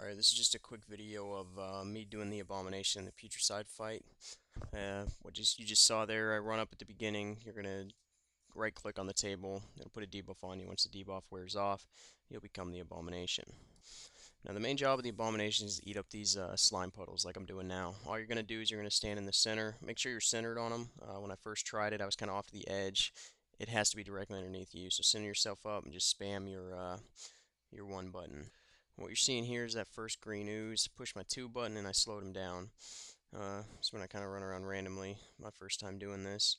Alright, this is just a quick video of me doing the Abomination in the Putricide fight. You just saw there, I run up at the beginning. You're going to right click on the table. It'll put a debuff on you. Once the debuff wears off, you'll become the Abomination. Now the main job of the Abomination is to eat up these slime puddles like I'm doing now. All you're going to do is you're going to stand in the center. Make sure you're centered on them. When I first tried it, I was kind of off the edge. It has to be directly underneath you. So center yourself up and just spam your one button. What you're seeing here is that first green ooze. Push my 2 button and I slowed him down. So when I kind of run around randomly, my first time doing this.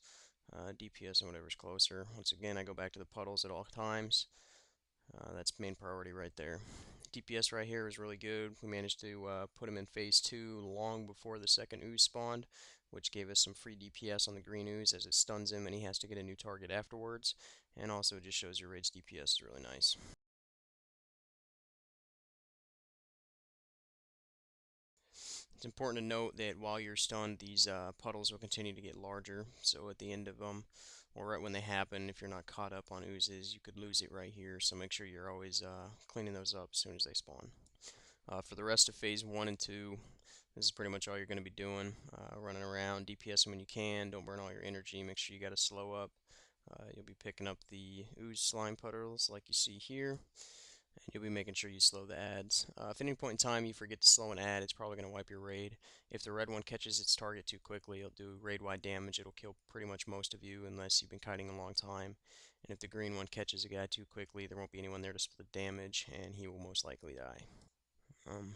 DPS and whatever's closer. Once again, I go back to the puddles at all times. That's main priority right there. DPS right here is really good. We managed to put him in phase 2 long before the second ooze spawned, which gave us some free DPS on the green ooze as it stuns him and he has to get a new target afterwards. And also it just shows your raid's DPS is really nice. It's important to note that while you're stunned, these puddles will continue to get larger. So at the end of them, or right when they happen, if you're not caught up on oozes, you could lose it right here. So make sure you're always cleaning those up as soon as they spawn. For the rest of phase 1 and 2, this is pretty much all you're going to be doing. Running around, DPSing when you can. Don't burn all your energy. Make sure you got to slow up. You'll be picking up the ooze slime puddles like you see here. And you'll be making sure you slow the ads. If at any point in time you forget to slow an ad, it's probably going to wipe your raid. If the red one catches its target too quickly, it'll do raid-wide damage. It'll kill pretty much most of you unless you've been kiting a long time. And if the green one catches a guy too quickly, there won't be anyone there to split damage, and he will most likely die.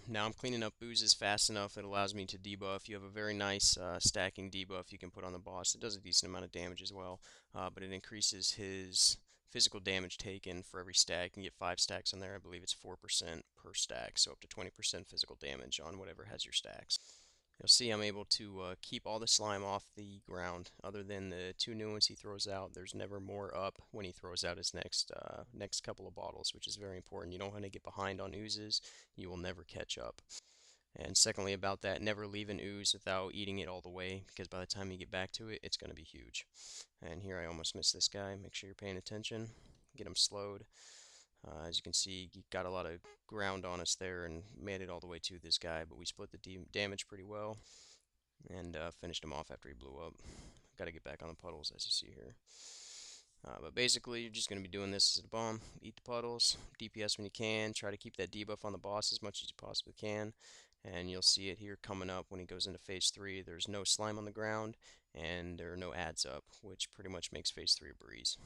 Now I'm cleaning up oozes fast enough. It allows me to debuff. You have a very nice stacking debuff you can put on the boss. It does a decent amount of damage as well, but it increases his physical damage taken for every stack. You can get 5 stacks on there. I believe it's 4% per stack, so up to 20% physical damage on whatever has your stacks. You'll see I'm able to keep all the slime off the ground. Other than the 2 new ones he throws out, there's never more up when he throws out his next couple of bottles, which is very important. You don't want to get behind on oozes. You will never catch up. And secondly about that, never leave an ooze without eating it all the way, because by the time you get back to it, it's going to be huge. And here I almost missed this guy. Make sure you're paying attention. Get him slowed. As you can see, he got a lot of ground on us there and made it all the way to this guy, but we split the damage pretty well and finished him off after he blew up. Got to get back on the puddles as you see here. But basically, you're just going to be doing this as a bomb. Eat the puddles, DPS when you can, try to keep that debuff on the boss as much as you possibly can, and you'll see it here coming up when he goes into phase 3. There's no slime on the ground, and there are no ads up, which pretty much makes phase 3 a breeze.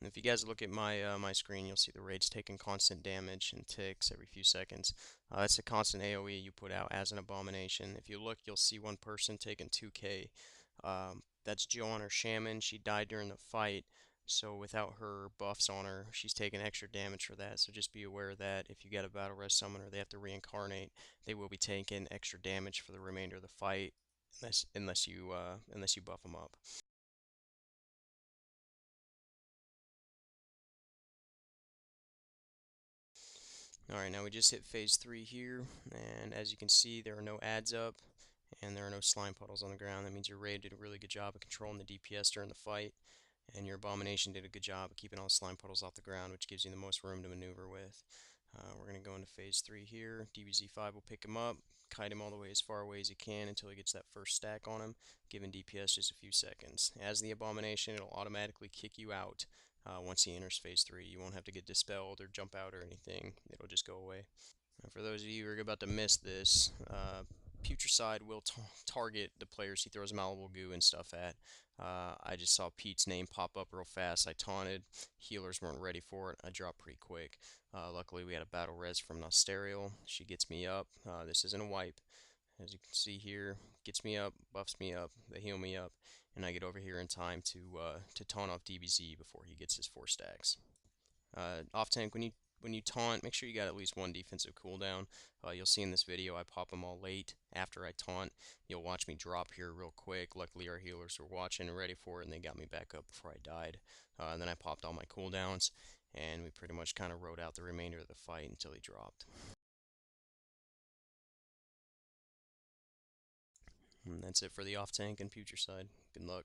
And if you guys look at my screen, you'll see the raids taking constant damage and ticks every few seconds. That's a constant AoE you put out as an abomination. If you look, you'll see one person taking 2k. That's Joan or Shaman. She died during the fight, so without her buffs on her, she's taking extra damage for that. So just be aware that if you get a battle res summoner, they have to reincarnate. They will be taking extra damage for the remainder of the fight, unless you buff them up. Alright, now we just hit phase 3 here, and as you can see, there are no ads up, and there are no slime puddles on the ground. That means your raid did a really good job of controlling the DPS during the fight, and your Abomination did a good job of keeping all the slime puddles off the ground, which gives you the most room to maneuver with. We're going to go into phase 3 here. DBZ5 will pick him up, kite him all the way as far away as he can until he gets that first stack on him, giving DPS just a few seconds. As the Abomination, it'll automatically kick you out once he enters phase 3. You won't have to get dispelled or jump out or anything. It'll just go away. And for those of you who are about to miss this, Putricide will target the players he throws malleable goo and stuff at. I just saw Pete's name pop up real fast. I taunted. Healers weren't ready for it. I dropped pretty quick. Luckily, we had a battle res from Nosterial. She gets me up. This isn't a wipe. As you can see here, gets me up, buffs me up, they heal me up, and I get over here in time to taunt off DBZ before he gets his 4 stacks. Off tank, when you taunt, make sure you got at least one defensive cooldown. You'll see in this video I pop them all late after I taunt. You'll watch me drop here real quick. Luckily our healers were watching and ready for it, and they got me back up before I died. And then I popped all my cooldowns, and we pretty much kind of rode out the remainder of the fight until he dropped. And that's it for the off tank and Putricide. Good luck.